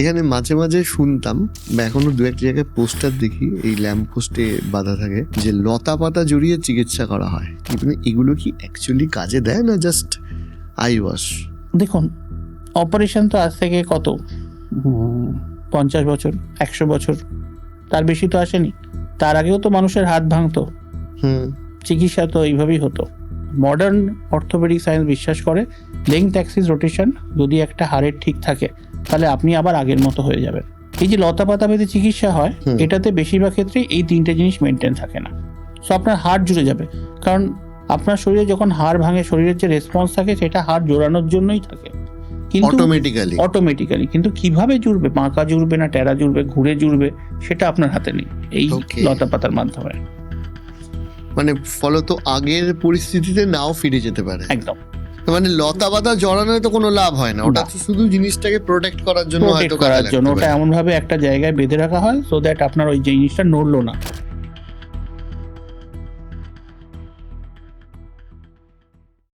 এখানে মাঝে মাঝে শুনতাম বা এখনো দু একটা জায়গায় পোস্টার দেখি, এই ল্যাম্প পোস্টে বাঁধা থাকে যে লতা পাতা জড়িয়ে চিকিৎসা করা হয়। মানে এগুলো কি অ্যাকচুয়ালি কাজে দেয় না জাস্ট আই ওয়াশ? দেখুন, অপারেশন তো আজ থেকে কত 50 বছর 100 বছর তার বেশি তো আসেনি। তার আগেও তো মানুষের হাত ভাঙতো, চিকিৎসা তো এইভাবেই হতো। মডার্ন অর্থোপেডিক সায়েন্স বিশ্বাস করে লেংথ অ্যাক্সিস রোটেশন যদি একটা হাড়ের ঠিক থাকে তাহলে আপনি আবার আগের মতো হয়ে যাবেন। এই যে লতা পাতা বেঁধে চিকিৎসা হয়, এটাতে বেশিরভাগ ক্ষেত্রে এই তিনটে জিনিস মেনটেন থাকে না। সো আপনার হাড় জুড়ে যাবে, কারণ আপনার শরীরে যখন হাড় ভাঙে শরীরের যে রেসপন্স থাকে সেটা হাড় জোড়ানোর জন্যই থাকে, কিন্তু অটোমেটিক্যালি। কিন্তু কিভাবে জুড়বে, বাঁকা জুড়বে না টেরা জুড়বে, ঘুরে জুড়বে, সেটা আপনার হাতে নেই এই লতা পাতার মাধ্যমে। মানে ফলত আগের পরিস্থিতিতে নাও ফিরে যেতে পারে। একদম। মানে লতা পাতা জড়ানোয় তো কোনো লাভ হয় না, ওটা তো শুধু জিনিসটাকে প্রোটেক্ট করার জন্য, ওটা এমন ভাবে একটা জায়গায় বেঁধে রাখা হয় সো দ্যাট আপনার ওই জিনিসটা নড়লো না।